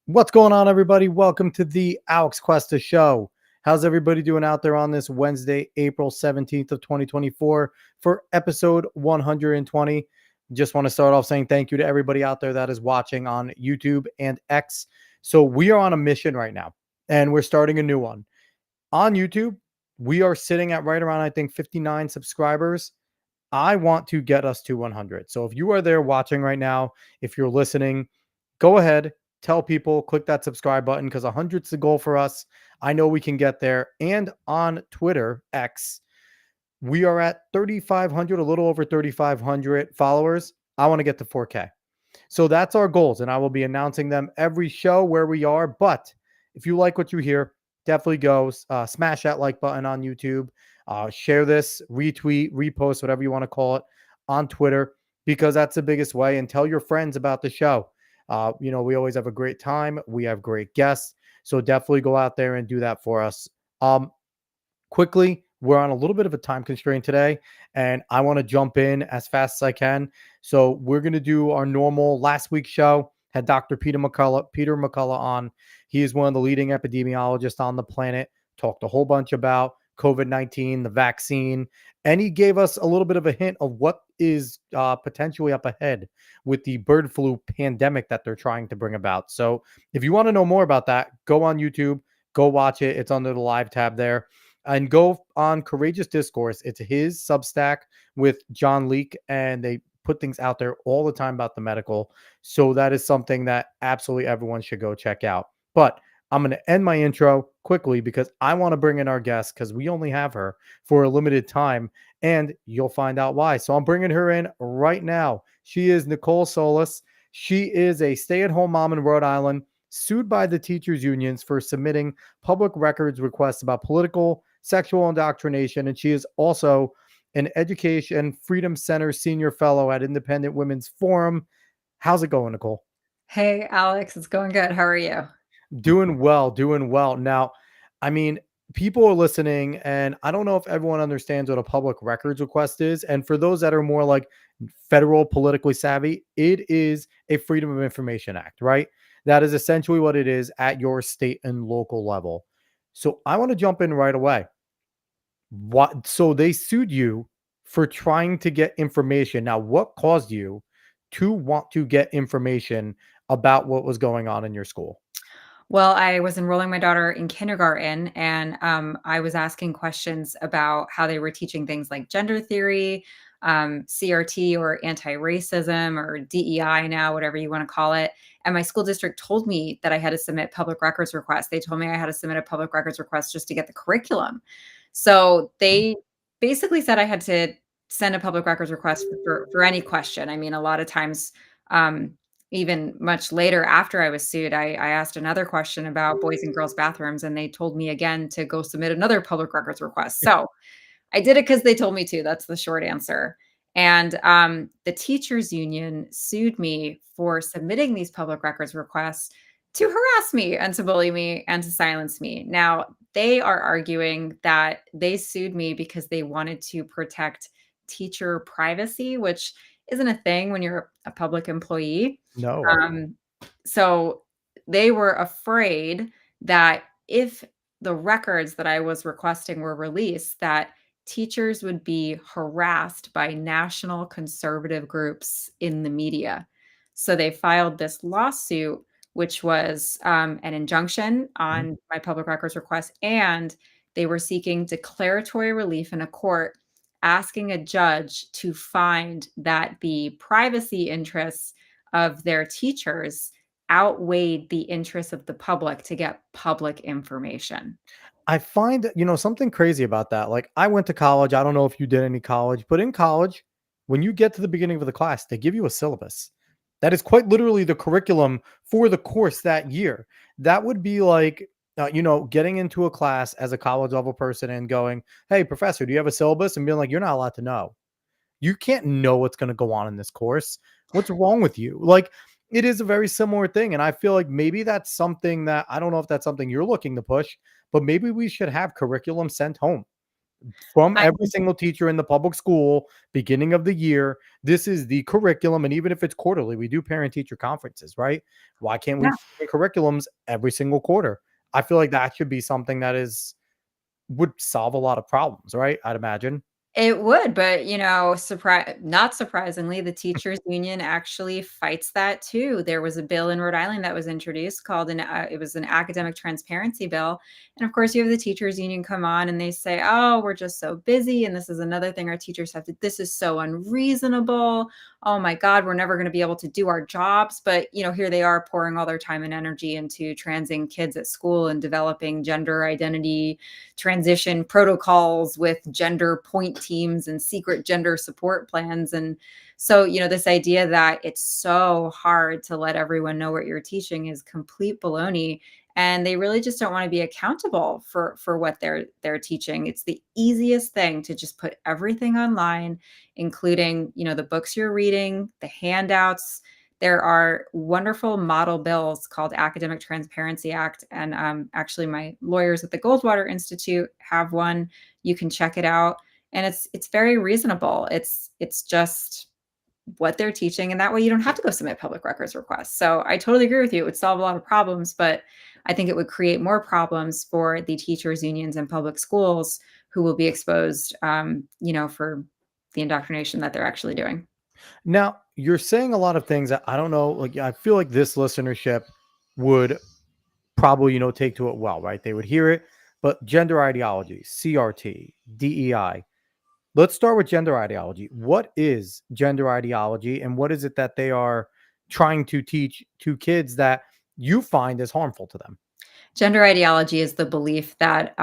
What's going on, everybody? Welcome to the Alex Cuesta Show. How's everybody doing out there on this Wednesday, April 17th of 2024 for episode 120? Just want to start off saying thank you to everybody out there that is watching on YouTube and X. So we are on a mission right now, and we're starting a new one. On YouTube, we are sitting at right around, I think, 59 subscribers. I want to get us to 100. So if you are there watching right now, if you're listening, go ahead, tell people, click that subscribe button because 100's the goal for us. I know we can get there. And on Twitter, X, we are at 3,500, a little over 3,500 followers. I want to get to 4K. So that's our goals, and I will be announcing them every show where we are. But if you like what you hear, definitely go smash that like button on YouTube. Share this, retweet, repost, whatever you want to call it, on Twitter, because that's the biggest way. And tell your friends about the show. We always have a great time. We have great guests. So definitely go out there and do that for us. Quickly, we're on a little bit of a time constraint today, and I want to jump in as fast as I can. So we're going to do our normal last week's show. Had Dr. Peter McCullough on. He is one of the leading epidemiologists on the planet. Talked a whole bunch about COVID-19, the vaccine, and he gave us a little bit of a hint of what is potentially up ahead with the bird flu pandemic that they're trying to bring about. So if you want to know more about that, go on YouTube, go watch it. It's under the live tab there. And go on Courageous Discourse. It's his Substack with John Leake, and they put things out there all the time about the medical. So that is something that absolutely everyone should go check out. But I'm going to end my intro quickly because I want to bring in our guest because we only have her for a limited time, and you'll find out why. So I'm bringing her in right now. She is Nicole Solas. She is a stay-at-home mom in Rhode Island, sued by the teachers' unions for submitting public records requests about political, sexual indoctrination, and she is also an Education Freedom Center senior fellow at Independent Women's Forum. How's it going, Nicole? Hey, Alex, it's going good. How are you? Doing well, doing well. Now, I mean, people are listening, and I don't know if everyone understands what a public records request is. And for those that are more like federal politically savvy, it is a Freedom of Information Act, right? That is essentially what it is at your state and local level. So I want to jump in right away. So they sued you for trying to get information. Now, what caused you to want to get information about what was going on in your school? Well, I was enrolling my daughter in kindergarten, and I was asking questions about how they were teaching things like gender theory, CRT or anti-racism or DEI now, whatever you want to call it. And my school district told me that I had to submit public records requests. They told me I had to submit a public records request just to get the curriculum. So they basically said I had to send a public records request for any question. I mean, a lot of times, even much later after I was sued, I asked another question about boys and girls bathrooms, and they told me again to go submit another public records request. So I did it because they told me to. That's the short answer. And the teachers union sued me for submitting these public records requests to harass me and to bully me and to silence me. Now, they are arguing that they sued me because they wanted to protect teacher privacy, which isn't a thing when you're a public employee. No. So they were afraid that if the records that I was requesting were released, that teachers would be harassed by national conservative groups in the media. So they filed this lawsuit, which was an injunction on my public records request, and they were seeking declaratory relief in a court, asking a judge to find that the privacy interests of their teachers outweighed the interests of the public to get public information. I find, something crazy about that. Like, I went to college. I don't know if you did any college, but in college, when you get to the beginning of the class, they give you a syllabus. That is quite literally the curriculum for the course that year. That would be like, getting into a class as a college level person and going, "Hey, professor, do you have a syllabus?" And being like, "You're not allowed to know." You can't know what's going to go on in this course. What's wrong with you? Like, it is a very similar thing. And I feel like maybe that's something that I don't know if that's something you're looking to push, but maybe we should have curriculum sent home from I every single teacher in the public school, beginning of the year. This is the curriculum. And even if it's quarterly, we do parent teacher conferences, right? Why can't we Yeah. bring curriculums every single quarter? I feel like that should be something that is would solve a lot of problems, right? I'd imagine. It would, but, not surprisingly, the teachers union actually fights that too. There was a bill in Rhode Island that was introduced called it was an academic transparency bill. And of course, you have the teachers union come on and they say, "Oh, we're just so busy, and this is another thing our teachers have to this is so unreasonable. Oh my God, we're never going to be able to do our jobs." But, here they are pouring all their time and energy into transing kids at school and developing gender identity transition protocols with gender point teams and secret gender support plans. And so, this idea that it's so hard to let everyone know what you're teaching is complete baloney. And they really just don't want to be accountable for what they're teaching. It's the easiest thing to just put everything online, including, the books you're reading, the handouts. There are wonderful model bills called Academic Transparency Act, and actually, my lawyers at the Goldwater Institute have one. You can check it out, and it's very reasonable. It's just what they're teaching, and that way you don't have to go submit public records requests. So I totally agree with you. It would solve a lot of problems, but I think it would create more problems for the teachers unions and public schools who will be exposed, for the indoctrination that they're actually doing. Now, you're saying a lot of things that I don't know. Like, I feel like this listenership would probably, take to it well, right? They would hear it, but gender ideology, CRT, DEI. Let's start with gender ideology. What is gender ideology, and what is it that they are trying to teach to kids that you find is harmful to them? Gender ideology is the belief that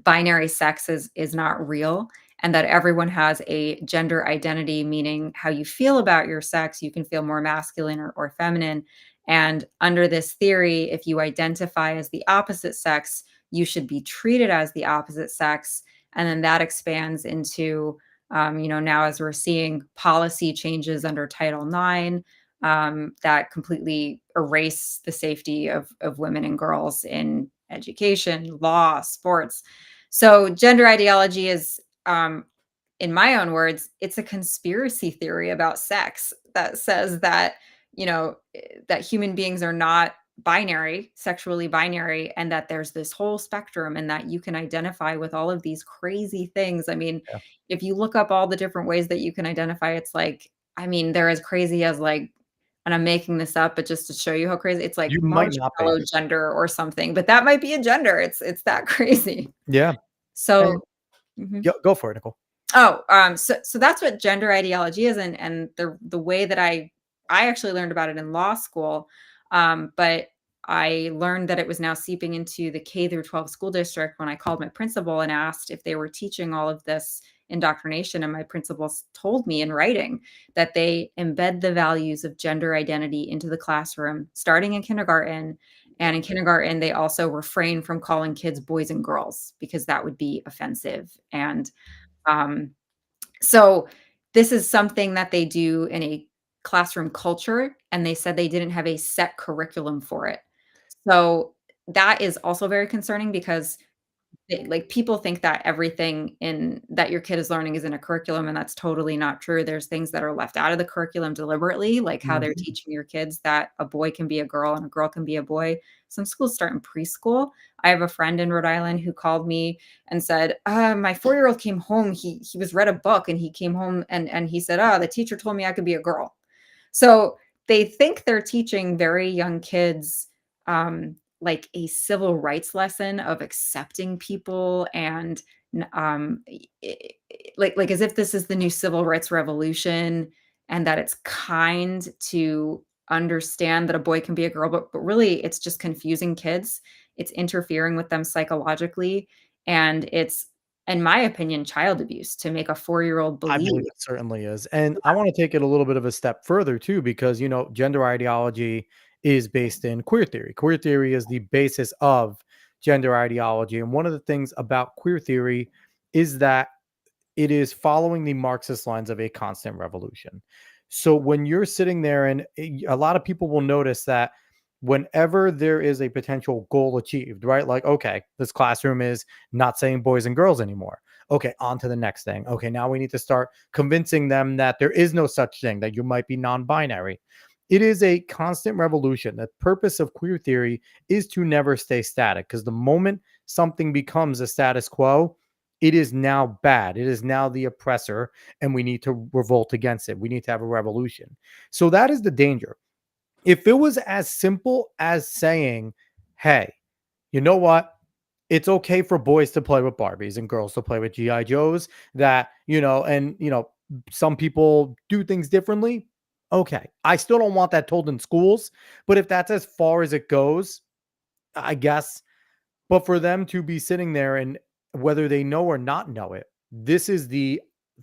binary sex is not real, and that everyone has a gender identity, meaning how you feel about your sex. You can feel more masculine or feminine. And under this theory, if you identify as the opposite sex, you should be treated as the opposite sex. And then that expands into, now as we're seeing policy changes under Title IX, that completely erase the safety of women and girls in education, law, sports. So gender ideology is, in my own words, it's a conspiracy theory about sex that says that, that human beings are not binary, sexually binary, and that there's this whole spectrum and that you can identify with all of these crazy things. I mean, Yeah. if you look up all the different ways that you can identify, it's like, I mean, they're as crazy as like, and I'm making this up, but just to show you how crazy, it's like You might not be. marshmallow gender or something, but that might be a gender. It's that crazy. Yeah. And So mhm. go for it, Nicole. Oh, so that's what gender ideology is, and the way that I actually learned about it in law school, but I learned that it was now seeping into the K through 12 school district when I called my principal and asked if they were teaching all of this indoctrination, and my principals told me in writing that they embed the values of gender identity into the classroom starting in kindergarten. And in kindergarten, they also refrain from calling kids boys and girls because that would be offensive. And um, so this is something that they do in a classroom culture, and they said they didn't have a set curriculum for it. So that is also very concerning because like people think that everything in that your kid is learning is in a curriculum, and that's totally not true. There's things that are left out of the curriculum deliberately, like how they're Mhm. teaching your kids that a boy can be a girl and a girl can be a boy. Some schools start in preschool. I have a friend in Rhode Island who called me and said, my 4-year-old came home. He was read a book and he came home and he said, the teacher told me I could be a girl. So they think they're teaching very young kids like a civil rights lesson of accepting people and like as if this is the new civil rights revolution and that it's kind to understand that a boy can be a girl, but really it's just confusing kids. It's interfering with them psychologically, and it's, in my opinion, child abuse to make a 4-year-old I believe believe. it certainly is. And I want to take it a little bit of a step further too, because, gender ideology is based in queer theory. Queer theory is the basis of gender ideology. And one of the things about queer theory is that it is following the Marxist lines of a constant revolution. So when you're sitting there, and a lot of people will notice that whenever there is a potential goal achieved, right? Like, okay, this classroom is not saying boys and girls anymore. Okay, on to the next thing. Okay, now we need to start convincing them that there is no such thing, that you might be non binary. It is a constant revolution. The purpose of queer theory is to never stay static, because the moment something becomes a status quo, it is now bad. It is now the oppressor, and we need to revolt against it. We need to have a revolution. So that is the danger. If it was as simple as saying, hey, you know what? It's okay for boys to play with Barbies and girls to play with GI Joes, that, some people do things differently. Okay. I still don't want that told in schools, but if that's as far as it goes, I guess. But for them to be sitting there, and whether they know or not know it, this is the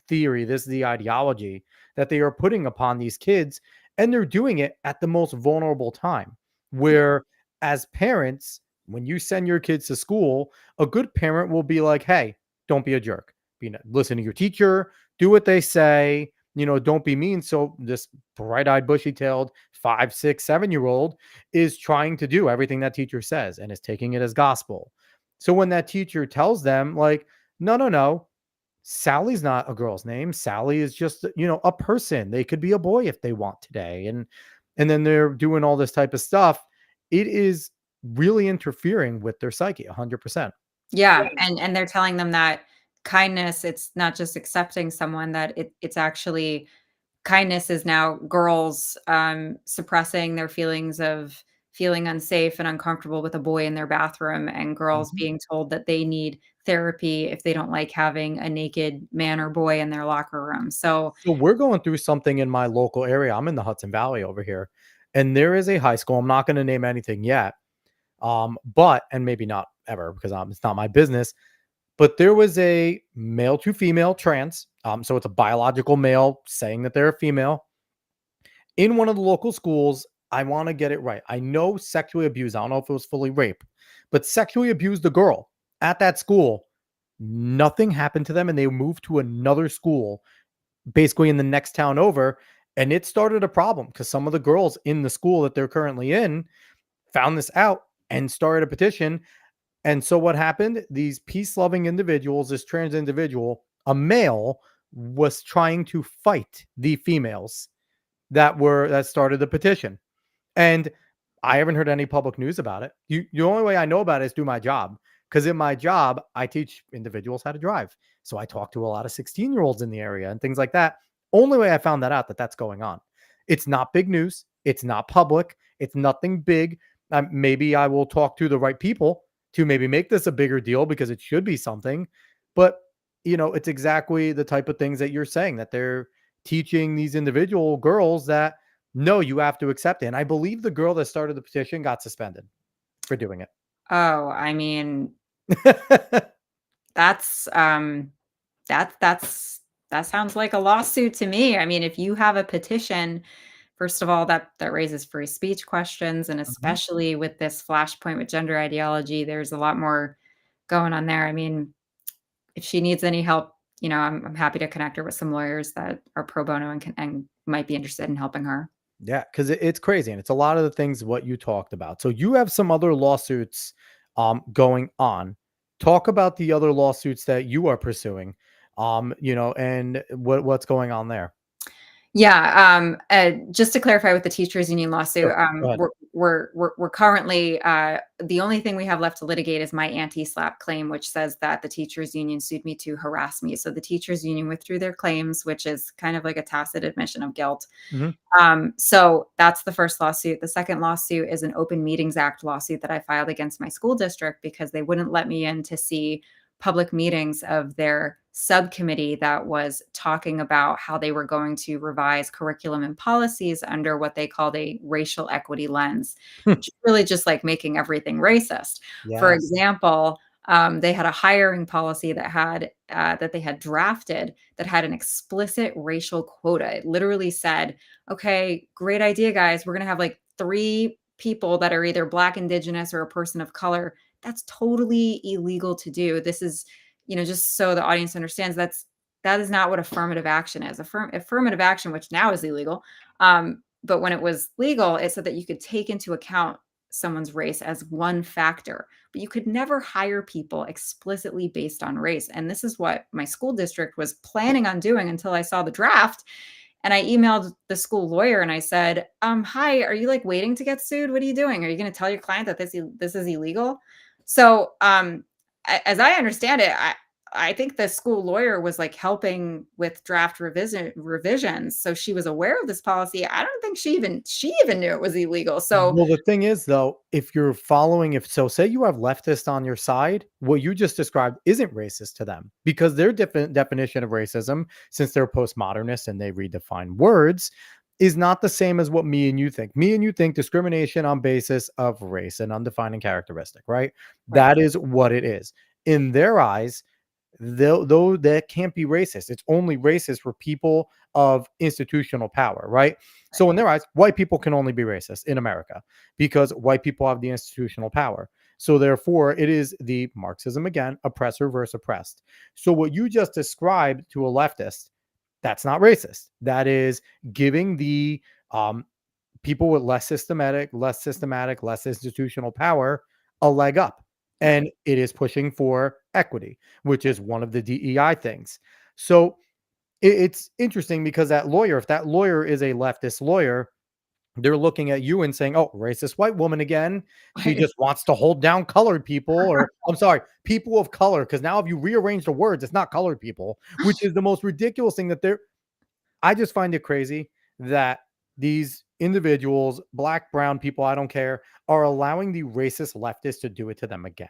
theory, this is the ideology that they are putting upon these kids. And they're doing it at the most vulnerable time, where, as parents, when you send your kids to school, a good parent will be like, hey, don't be a jerk. Listen to your teacher, do what they say, don't be mean. So this bright eyed, bushy tailed 5, 6, 7-year-old is trying to do everything that teacher says and is taking it as gospel. So when that teacher tells them, like, no, no, no, Sally's not a girl's name. Sally is just, a person. They could be a boy if they want today. And then they're doing all this type of stuff. It is really interfering with their psyche 100%. Yeah, and they're telling them that kindness, it's not just accepting someone, that it's actually kindness is now girls, suppressing their feelings of feeling unsafe and uncomfortable with a boy in their bathroom, and girls Mhm. being told that they need therapy if they don't like having a naked man or boy in their locker room. So, So we're going through something in my local area. I'm in the Hudson Valley over here, and there is a high school. I'm not going to name anything yet, but and maybe not ever, because it's not my business. But there was a male to female trans, so it's a biological male saying that they're a female, in one of the local schools. I want to get it right. I know sexually abused. I don't know if it was fully rape, but sexually abused the girl at that school. Nothing happened to them, and they moved to another school, basically in the next town over. And it started a problem, because some of the girls in the school that they're currently in found this out and started a petition. And so what happened? These peace-loving individuals, this trans individual, a male, was trying to fight the females that started the petition. And I haven't heard any public news about it. The only way I know about it is through my job, because in my job, I teach individuals how to drive. So I talk to a lot of 16-year-olds in the area and things like that. Only way I found that out, that that's going on. It's not big news. It's not public. It's nothing big. Maybe I will talk to the right people to maybe make this a bigger deal, because it should be something. But, it's exactly the type of things that you're saying, that they're teaching these individual girls that, no, you have to accept it. And I believe the girl that started the petition got suspended for doing it. oh, I mean, that's, that sounds like a lawsuit to me. I mean, if you have a petition, first of all, that raises free speech questions, and Mhm. especially with this flashpoint with gender ideology, there's a lot more going on there. I mean, if she needs any help, I'm happy to connect her with some lawyers that are pro bono and might be interested in helping her. Yeah, because it's crazy. And it's a lot of the things what you talked about. So you have some other lawsuits going on. Talk about the other lawsuits that you are pursuing, and what's going on there. Yeah, just to clarify with the teachers union lawsuit, Sure. Go ahead. we're currently the only thing we have left to litigate is my anti-SLAPP claim, which says that the teachers union sued me to harass me. So the teachers union withdrew their claims, which is kind of like a tacit admission of guilt. Mhm. So that's the first lawsuit. The second lawsuit is an Open Meetings Act lawsuit that I filed against my school district because they wouldn't let me in to see public meetings of their subcommittee that was talking about how they were going to revise curriculum and policies under what they called a racial equity lens, which is really just like making everything racist. For Yes. example, they had a hiring policy that they had drafted that had an explicit racial quota. It literally said, "Okay, great idea, guys. We're going to have like 3 people that are either Black, Indigenous, or a person of color." That's totally illegal to do. This is, just so the audience understands, that is not what affirmative action is. Affirmative action, which now is illegal, but when it was legal, it said that you could take into account someone's race as one factor, but you could never hire people explicitly based on race. And this is what my school district was planning on doing until I saw the draft. And I emailed the school lawyer and I said, hi, are you like waiting to get sued? What are you doing? Are you going to tell your client that this is illegal? So as I understand it, I think the school lawyer was like helping with draft revisions. So she was aware of this policy. I don't think she even knew it was illegal. So Well, the thing is, though, if you're following, if so, say you have leftists on your side, what you just described isn't racist to them because their different definition of racism, since they're postmodernists and they redefine words, is not the same as what me and you think. Me and you think discrimination on basis of race and undefining characteristic, right? right, That is what it is. In their eyes, though that can't be racist. It's only racist for people of institutional power, right? So in right, their eyes, white people can only be racist in America because white people have the institutional power. So therefore, it is the Marxism again, oppressor versus oppressed. So what you just described to a leftist, that's not racist. That is giving the people with less institutional power a leg up. right. And it is pushing for equity, which is one of the DEI things. So it's interesting because that lawyer, if that lawyer is a leftist lawyer, they're looking at you and saying, oh, racist white woman again. She Right. just wants to hold down colored people, or I'm sorry, people of color. Because now if you rearrange the words, it's not colored people, which is the most ridiculous thing that they're I just find it crazy that these individuals, black, brown people, I don't care, are allowing the racist leftists to do it to them again.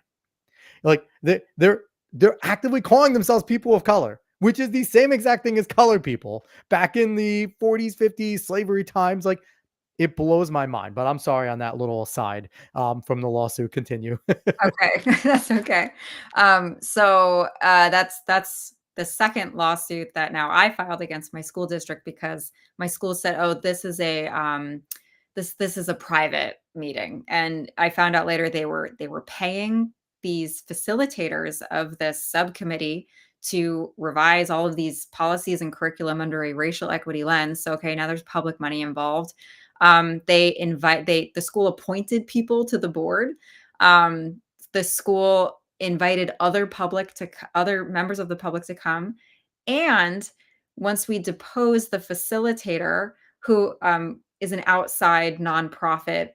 Like they're actively calling themselves people of color, which is the same exact thing as colored people back in the 40s, 50s, slavery times. Like it blows my mind. But I'm sorry on that little aside from the lawsuit. Continue. Okay, that's okay. That's the second lawsuit that now I filed against my school district because my school said, "Oh, this is a private meeting," and I found out later they were paying these facilitators of this subcommittee to revise all of these policies and curriculum under a racial equity lens. So, okay, now there's public money involved. The school appointed people to the board. Um, the school invited other members of the public to come, and once we deposed the facilitator, who is an outside nonprofit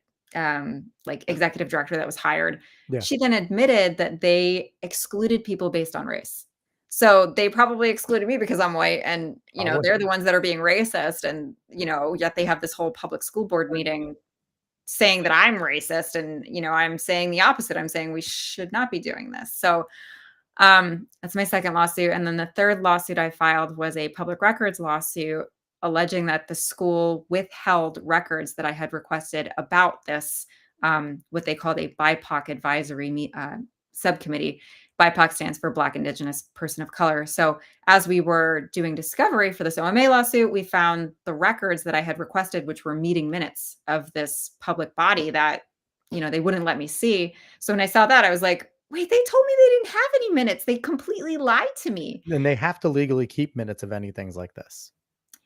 like executive director that was hired, Yeah. she then admitted that they excluded people based on race. So they probably excluded me because I'm white, and Probably. they're the ones that are being racist, and yet they have this whole public school board meeting saying that I'm racist, and I'm saying the opposite. I'm saying we should not be doing this. So that's my second lawsuit. And then the third lawsuit I filed was a public records lawsuit alleging that the school withheld records that I had requested about this, what they called a BIPOC advisory subcommittee. BIPOC stands for Black, Indigenous, Person of Color. So as we were doing discovery for this OMA lawsuit, we found the records that I had requested, which were meeting minutes of this public body that, they wouldn't let me see. So when I saw that, I was like, wait, they told me they didn't have any minutes. They completely lied to me. And they have to legally keep minutes of any things like this.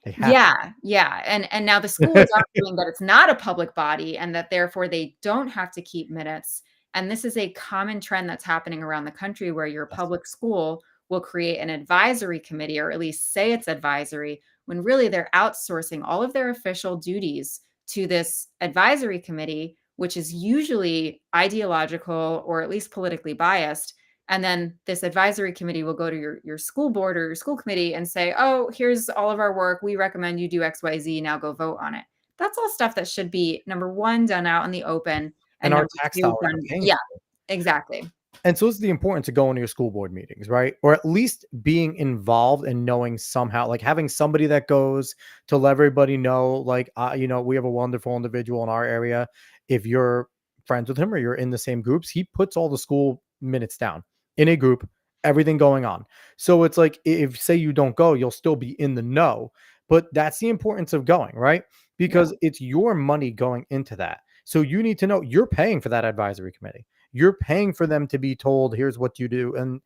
They have Yeah, yeah, and now the school is to. arguing that it's not a public body and that therefore they don't have to keep minutes, and this is a common trend that's happening around the country where your Yes. public school will create an advisory committee or at least say it's advisory when really they're outsourcing all of their official duties to this advisory committee, which is usually ideological or at least politically biased. And then this advisory committee will go to your school board or your school committee and say, oh, here's all of our work. We recommend you do XYZ. Now go vote on it. That's all stuff that should be, number one, done out in the open. And And our number tax two, dollars are done. paying Yeah, for it. exactly. And so it's the importance of going to your school board meetings, right? Or at least being involved and knowing somehow, like having somebody that goes to let everybody know, like, we have a wonderful individual in our area. If you're friends with him or you're in the same groups, he puts all the school minutes down in a group, everything going on. So it's like, if say you don't go, you'll still be in the know. But that's the importance of going, right? Yeah. Because it's your money going into that. So you need to know you're paying for that advisory committee. You're paying for them to be told, here's what you do. And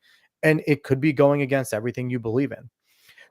it could be going against everything you believe in.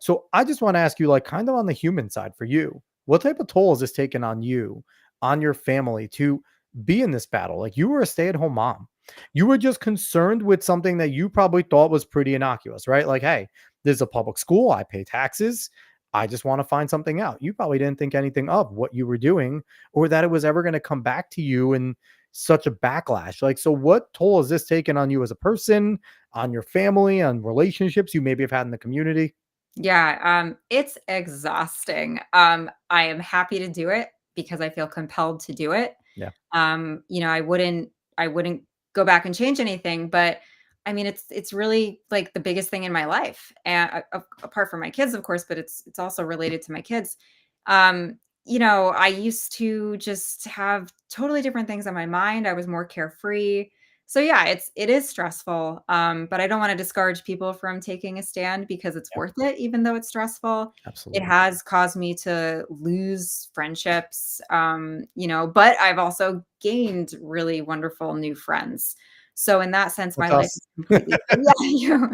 So I just want to ask you, like, kind of on the human side for you, what type of toll has this taken on you, on your family to be in this battle? Like, you were a stay at home mom. You were just concerned with something that you probably thought was pretty innocuous, right? Like, hey, there's a public school, I pay taxes. I just want to find something out. You probably didn't think anything of what you were doing or that it was ever going to come back to you in such a backlash. Like, so what toll has this taken on you as a person, on your family, on relationships you maybe have had in the community? Yeah, it's exhausting. I am happy to do it because I feel compelled to do it. Yeah, I wouldn't go back and change anything, but I mean, it's really like the biggest thing in my life, and apart from my kids, of course, but it's also related to my kids. I used to just have totally different things on my mind. I was more carefree. So yeah, it is stressful. But I don't want to discourage people from taking a stand because it's yeah, worth it, even though it's stressful. It absolutely. has caused me to lose friendships, but I've also gained really wonderful new friends. So in that sense, my That's life us. is completely yeah,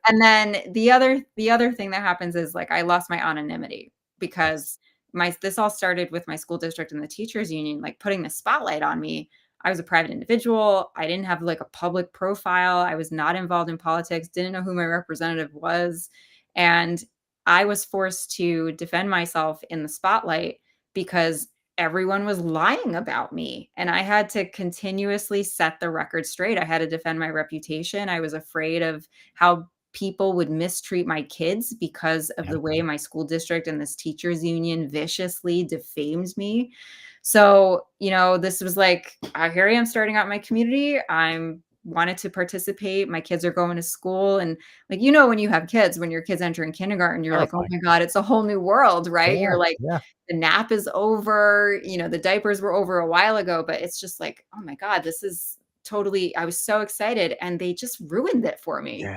and then the other thing that happens is, like, I lost my anonymity Yes. because my this all started with my school district and the teachers union, like, putting the spotlight on me. I was a private individual. I didn't have, like, a public profile. I was not involved in politics, didn't know who my representative was, and I was forced to defend myself in the spotlight because everyone was lying about me, and I had to continuously set the record straight. I had to defend my reputation. I was afraid of how people would mistreat my kids because of Yeah. the way my school district and this teachers union viciously defamed me. So, this was like, here I am starting out my community. I'm wanted to participate. My kids are going to school, and like, when you have kids, when your kids entering kindergarten, you're like, "Oh Terrifying. my god, it's a whole new world," right? Yeah, You're like, yeah, the nap is over, the diapers were over a while ago, but it's just like, "Oh my god, this is totally." I was so excited, and they just ruined it for me. yeah.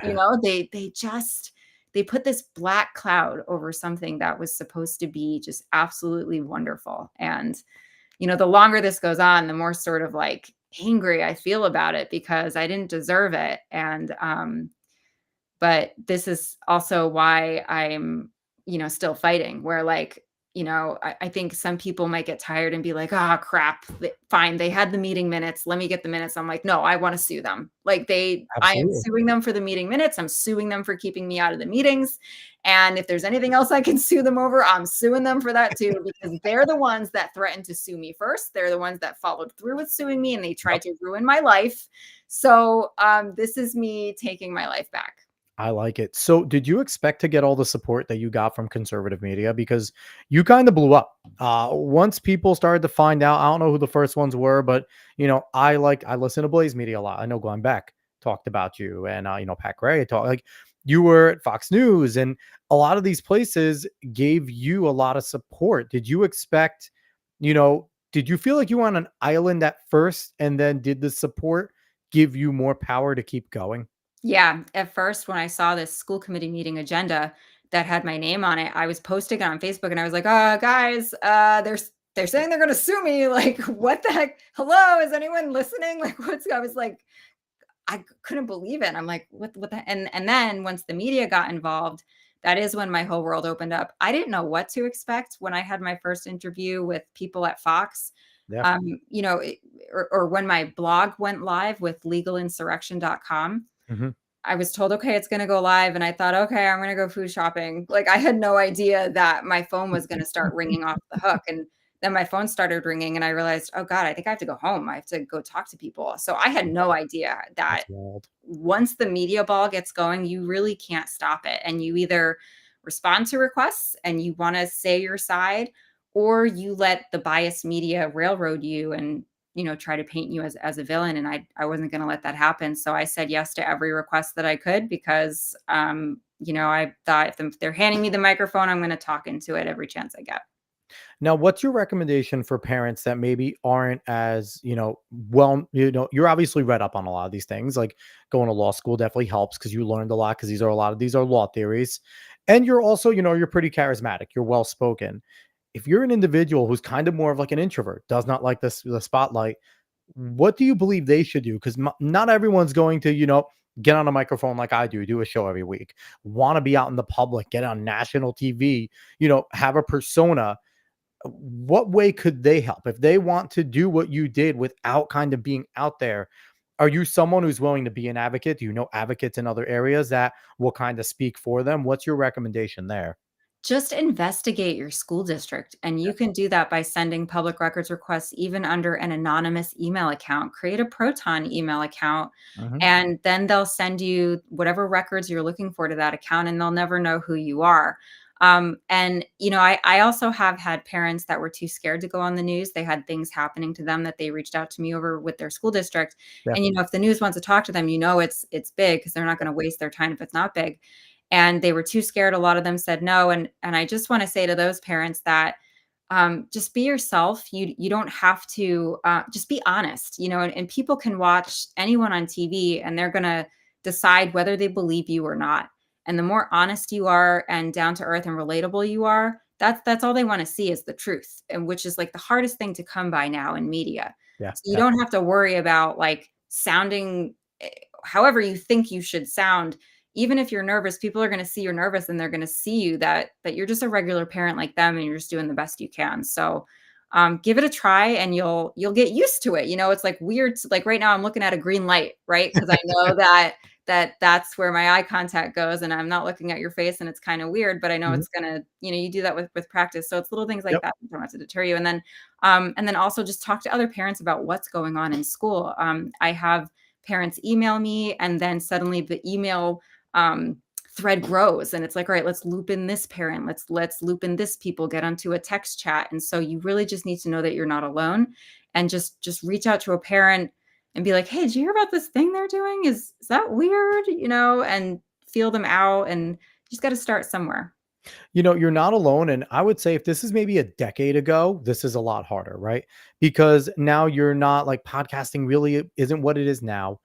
They put this black cloud over something that was supposed to be just absolutely wonderful. And the longer this goes on, the more sort of like angry I feel about it because I didn't deserve it. And but this is also why I'm, still fighting, where, like, I think some people might get tired and be like, "Ah, crap. Fine. They had the meeting minutes. Let me get the minutes." I'm like, "No, I want to sue them." Like, I am Absolutely. suing them for the meeting minutes. I'm suing them for keeping me out of the meetings. And if there's anything else I can sue them over, I'm suing them for that too, because they're the ones that threatened to sue me first. They're the ones that followed through with suing me, and they Yep. tried to ruin my life. So this is me taking my life back. I like it. So, did you expect to get all the support that you got from conservative media? Because you kind of blew up. Once people started to find out, I don't know who the first ones were, but I listen to Blaze Media a lot. I know Glenn Beck talked about you, and Pat Gray talked like you were at Fox News, and a lot of these places gave you a lot of support. Did you expect, did you feel like you were on an island at first, and then did the support give you more power to keep going? Yeah, at first, when I saw this school committee meeting agenda that had my name on it, I was posting it on Facebook and I was like, guys, they're saying they're going to sue me. Like, what the heck? Hello, is anyone listening? Like, I was like, I couldn't believe it. I'm like, what the, and then once the media got involved, that is when my whole world opened up. I didn't know what to expect when I had my first interview with people at Fox. Yeah. Um, you know, it, or when my blog went live with legalinsurrection.com. Mhm. I was told, "Okay, it's gonna go live," and I thought, "Okay, I'm gonna go food shopping." Like, I had no idea that my phone was gonna start ringing off the hook, and then my phone started ringing, and I realized, "Oh god, I think I have to go home. I have to go talk to people." So I had no idea that That's wild. once the media ball gets going, you really can't stop it, and you either respond to requests and you wanna say your side, or you let the biased media railroad you and try to paint you as a villain, and I wasn't going to let that happen. So I said yes to every request that I could because I thought if they're handing me the microphone, I'm going to talk into it every chance I get. Now, what's your recommendation for parents that maybe aren't as, well, you're obviously read up on a lot of these things, like going to law school definitely helps because you learned a lot because these are law theories. And you're also, you're pretty charismatic, you're well spoken. If you're an individual who's kind of more of like an introvert, does not like the spotlight, what do you believe they should do? Because not everyone's going to, get on a microphone like I do a show every week, want to be out in the public, get on national TV, have a persona. What way could they help if they want to do what you did without kind of being out there? Are you someone who's willing to be an advocate? Do you know advocates in other areas that will kind of speak for them? What's your recommendation there? Just investigate your school district, and you can do that by sending public records requests even under an anonymous email account. Create a Proton email account, Mhm. and then they'll send you whatever records you're looking for to that account, and they'll never know who you are. And I also have had parents that were too scared to go on the news. They had things happening to them that they reached out to me over with their school district. And Definitely. if the news wants to talk to them, it's big because they're not going to waste their time if it's not big, and they were too scared. A lot of them said no. And I just want to say to those parents that just be yourself. You don't have to just be honest, and people can watch anyone on TV and they're going to decide whether they believe you or not. And the more honest you are and down to earth and relatable you are, that's all they want to see is the truth, and which is like the hardest thing to come by now in media. Yeah, So you don't definitely. have to worry about like sounding however you think you should sound. Even if you're nervous, people are going to see you're nervous and they're going to see you that you're just a regular parent like them and you're just doing the best you can. So give it a try and you'll get used to it. It's like weird. Like right now I'm looking at a green light, right? Because I know that's where my eye contact goes and I'm not looking at your face and it's kind of weird, but I know Mhm. it's gonna, you do that with practice. So it's little things like Yep. that that don't have to deter you. And then also just talk to other parents about what's going on in school. I have parents email me and then suddenly the email um, thread grows and it's like, all right, let's loop in this parent, let's loop in this people, get onto a text chat. And so you really just need to know that you're not alone, and just reach out to a parent and be like, hey, did you hear about this thing they're doing? Is that weird? And feel them out, and you just got to start somewhere. You're not alone. And I would say if this is maybe a decade ago, this is a lot harder, right? Because now you're not like podcasting really isn't what it is now.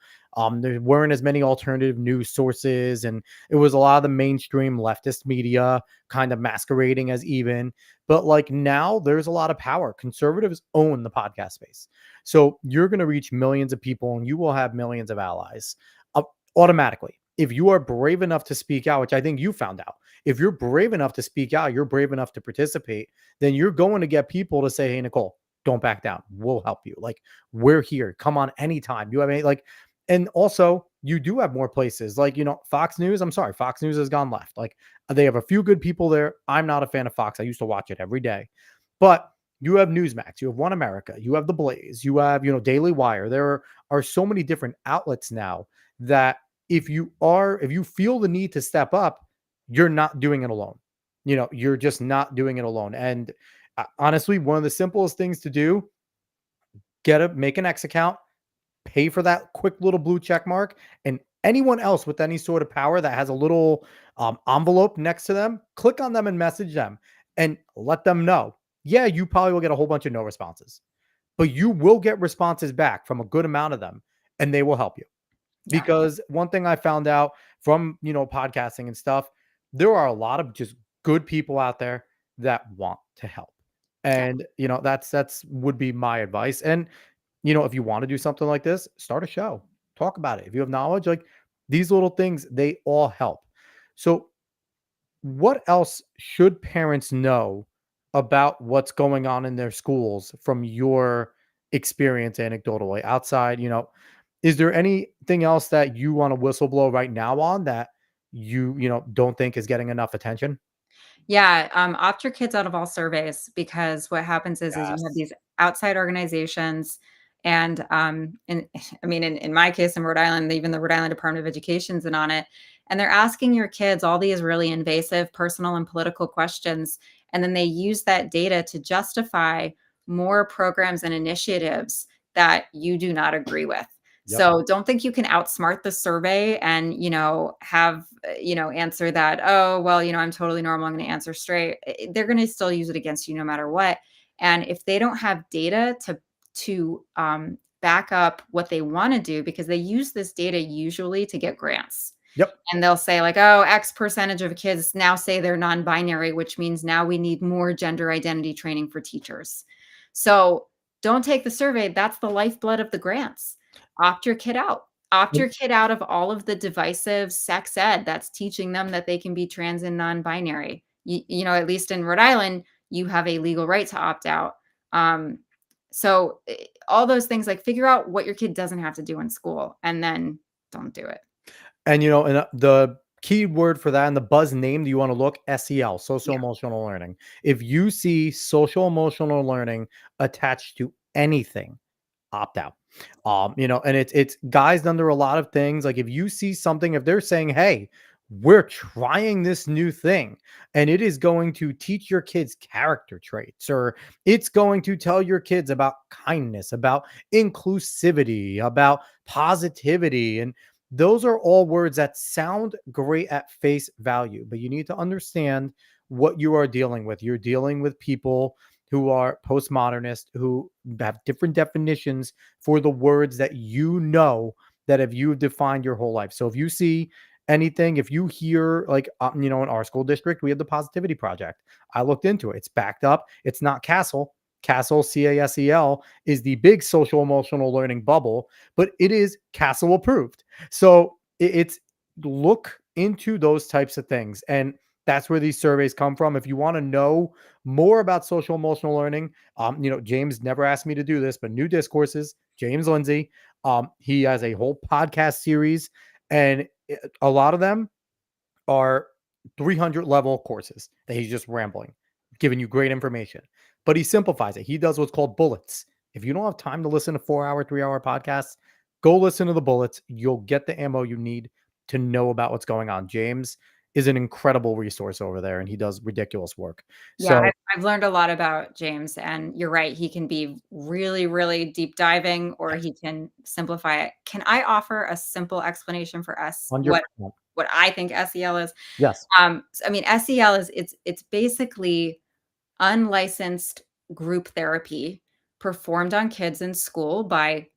There weren't as many alternative news sources, and it was a lot of the mainstream leftist media kind of masquerading as even. But like now, there's a lot of power. Conservatives own the podcast space. So you're going to reach millions of people and you will have millions of allies uh, automatically. If you are brave enough to speak out, which I think you found out, if you're brave enough to speak out, you're brave enough to participate, then you're going to get people to say, hey, Nicole, don't back down. We'll help you. Like, we're here. Come on anytime. You have any, like, and also you do have more places like, Fox News. I'm sorry, Fox News has gone left. Like, they have a few good people there. I'm not a fan of Fox. I used to watch it every day, but you have Newsmax, you have One America, you have The Blaze, you have, Daily Wire. There are so many different outlets now that if you feel the need to step up, you're not doing it alone. You're just not doing it alone. And honestly, one of the simplest things to do, make an X account, pay for that quick little blue check mark, and anyone else with any sort of power that has a little envelope next to them, click on them and message them and let them know. Yeah, you probably will get a whole bunch of no responses, but you will get responses back from a good amount of them and they will help you. Yeah. Because one thing I found out from, podcasting and stuff, there are a lot of just good people out there that want to help. Yeah. And, that's would be my advice. And, if you want to do something like this, start a show, talk about it. If you have knowledge, like these little things, they all help. So, what else should parents know about what's going on in their schools from your experience anecdotally outside, is there anything else that you want to whistleblow right now on that don't think is getting enough attention? Yeah, opt your kids out of all surveys, because what happens is you have Yes. these outside organizations, and I mean, in my case in Rhode Island, even the Rhode Island Department of Education's in on it, and they're asking your kids all these really invasive personal and political questions, and then they use that data to justify more programs and initiatives that you do not agree with. Yep. So don't think you can outsmart the survey and, have, answer that, oh, well, I'm totally normal. I'm going to answer straight. They're going to still use it against you no matter what. And if they don't have data to back up what they want to do, because they use this data usually to get grants. Yep. And they'll say like, oh, X percentage of kids now say they're non-binary, which means now we need more gender identity training for teachers. So don't take the survey. That's the lifeblood of the grants. Opt your kid out. Opt your kid out of all of the divisive sex ed that's teaching them that they can be trans and non-binary. You know, at least in Rhode Island, you have a legal right to opt out. Um, so all those things, like figure out what your kid doesn't have to do in school and then don't do it. And, and the key word for that and the buzz name that you want to look, SEL, social Yeah. emotional learning. If you see social emotional learning attached to anything, opt out. And it's guised under a lot of things. Like if you see something, if they're saying, "Hey, we're trying this new thing and it is going to teach your kids character traits, or it's going to tell your kids about kindness, about inclusivity, about positivity," and those are all words that sound great at face value, but you need to understand what you are dealing with. You're dealing with people who are postmodernist, who have different definitions for the words that that have you defined your whole life. So if you see anything, if you hear like, in our school district, we have the Positivity Project. I looked into it. It's backed up. It's not Castle. Castle, CASEL, is the big social emotional learning bubble, but it is Castle approved. So it's look into those types of things. And that's where these surveys come from. If you want to know more about social emotional learning, James never asked me to do this, but New Discourses, James Lindsay, he has a whole podcast series, and a lot of them are 300 level courses that he's just rambling, giving you great information. But he simplifies it. He does what's called bullets. If you don't have time to listen to 4 hour, 3 hour podcasts, go listen to the bullets. You'll get the ammo you need to know about what's going on. James is an incredible resource over there, and he does ridiculous work. Yeah, So I've learned a lot about James, and you're right. He can be really, really deep diving, or yes, he can simplify it. Can I offer a simple explanation for us 100%. what I think SEL is? Yes. I mean, SEL is it's basically unlicensed group therapy performed on kids in school by,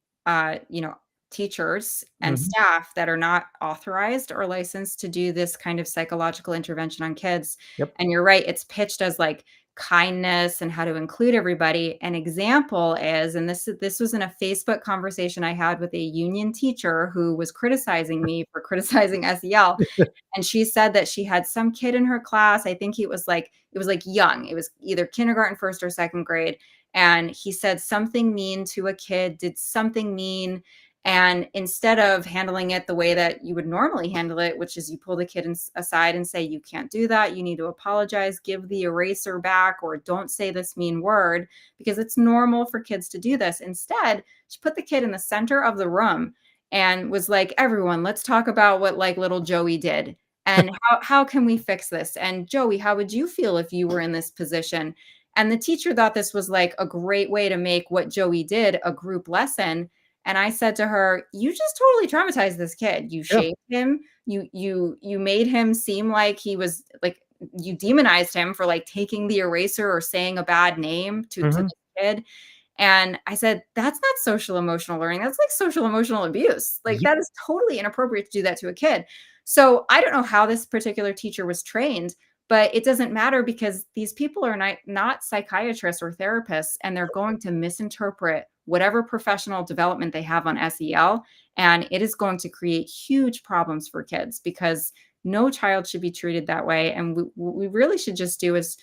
you know, teachers and Mhm. staff that are not authorized or licensed to do this kind of psychological intervention on kids. Yep. And you're right, it's pitched as like kindness and how to include everybody. An example is, and this was in a Facebook conversation I had with a union teacher who was criticizing me for criticizing SEL, and she said that she had some kid in her class. I think it was like young. It was either kindergarten, first or second grade. And he said something mean to a kid, did something mean. And instead of handling it the way that you would normally handle it, which is you pull the kid aside and say, you can't do that. You need to apologize, give the eraser back, or don't say this mean word, because it's normal for kids to do this. Instead, she put the kid in the center of the room and was like, everyone, let's talk about what like little Joey did. And how can we fix this? And Joey, how would you feel if you were in this position? And the teacher thought this was like a great way to make what Joey did a group lesson. And I said to her, you just totally traumatized this kid. You Yeah. shamed him. You made him seem like he was like, you demonized him for like taking the eraser or saying a bad name to Mhm. the kid. And I said, that's not social emotional learning. That's like social emotional abuse. Like Yep. that is totally inappropriate to do that to a kid. So I don't know how this particular teacher was trained, but it doesn't matter because these people are not psychiatrists or therapists, and they're going to misinterpret whatever professional development they have on SEL. And it is going to create huge problems for kids because no child should be treated that way. And we really should just do is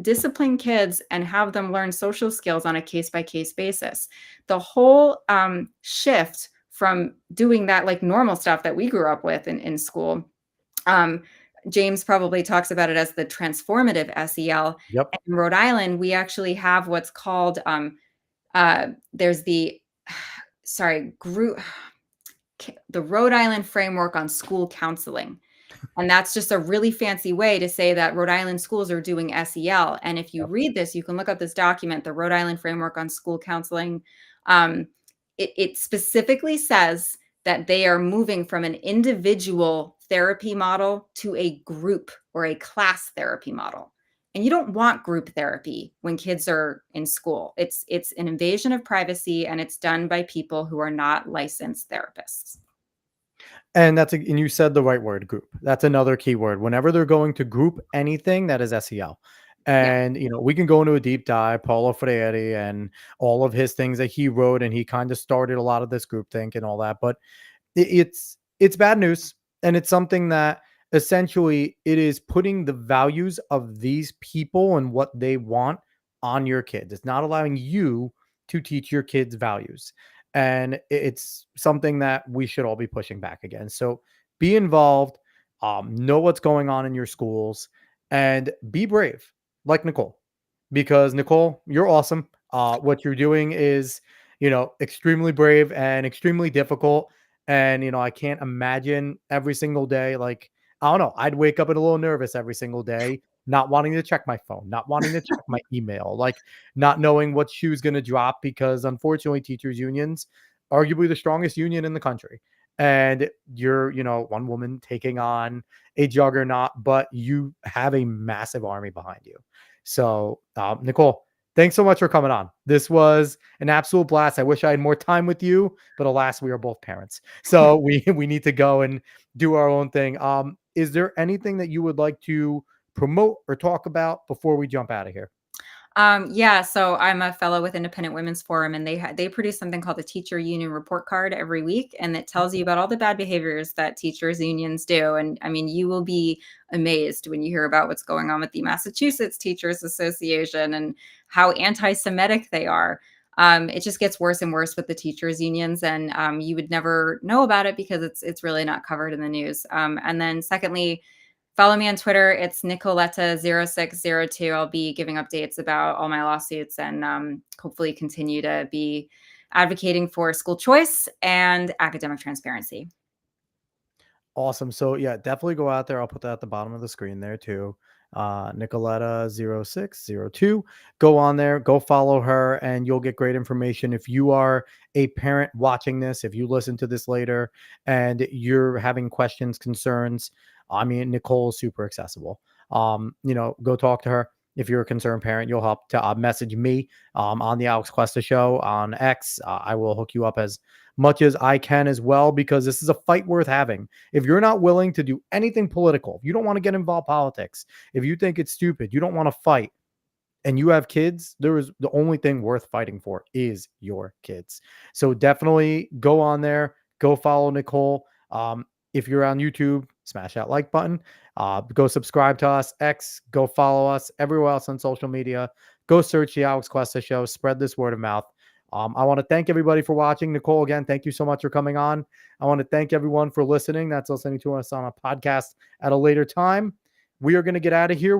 discipline kids and have them learn social skills on a case by case basis. The whole shift from doing that like normal stuff that we grew up with in school. Um, James probably talks about it as the transformative SEL. Yep. In Rhode Island, we actually have what's called there's the sorry group the Rhode Island Framework on School Counseling. And that's just a really fancy way to say that Rhode Island schools are doing SEL. And if you Yep. read this, you can look up this document, the Rhode Island Framework on School Counseling. Um, it specifically says that they are moving from an individual therapy model to a group or a class therapy model. And you don't want group therapy when kids are in school. It's an invasion of privacy, and it's done by people who are not licensed therapists. And you said the right word, group. That's another key word. Whenever they're going to group anything, that is SEL. Yeah. And we can go into a deep dive, Paulo Freire and all of his things that he wrote, and he kind of started a lot of this group think and all that. But It's bad news, and it's something that essentially it is putting the values of these people and what they want on your kids. It's not allowing you to teach your kids values, and it's something that we should all be pushing back against. So be involved, know what's going on in your schools, and be brave, like Nicole, because Nicole, you're awesome. What you're doing is, extremely brave and extremely difficult. And, I can't imagine every single day, like, I don't know, I'd wake up a little nervous every single day, not wanting to check my phone, not wanting to check my email, like not knowing what shoe's going to drop because unfortunately, teachers' unions, arguably the strongest union in the country. And you're, one woman taking on a juggernaut, but you have a massive army behind you. So, Nicole, thanks so much for coming on. This was an absolute blast. I wish I had more time with you, but alas, we are both parents. So we need to go and do our own thing. Is there anything that you would like to promote or talk about before we jump out of here? Yeah, so I'm a fellow with Independent Women's Forum, and they produce something called the Teacher Union Report Card every week, and it tells you about all the bad behaviors that teachers unions do. And I mean, you will be amazed when you hear about what's going on with the Massachusetts Teachers Association and how anti-Semitic they are. It just gets worse and worse with the teachers unions, and you would never know about it because it's really not covered in the news. And then secondly, follow me on Twitter. It's Nicoletta0602. I'll be giving updates about all my lawsuits and hopefully continue to be advocating for school choice and academic transparency. Awesome. So yeah, definitely go out there. I'll put that at the bottom of the screen there too. Nicoletta0602. Go on there, go follow her, and you'll get great information. If you are a parent watching this, if you listen to this later and you're having questions, concerns, I mean, Nicole is super accessible. Go talk to her. If you're a concerned parent, you'll help to message me on the Alex Cuesta show on X. I will hook you up as much as I can as well, because this is a fight worth having. If you're not willing to do anything political, if you don't want to get involved politics, if you think it's stupid, you don't want to fight, and you have kids, there is the only thing worth fighting for is your kids. So definitely go on there, go follow Nicole. If you're on YouTube, smash that like button. Go subscribe to us, X, go follow us everywhere else on social media. Go search the Alex Cuesta Show, spread this word of mouth. I want to thank everybody for watching. Nicole, again, thank you so much for coming on. I want to thank everyone for listening. That's listening to us on a podcast at a later time. We are going to get out of here.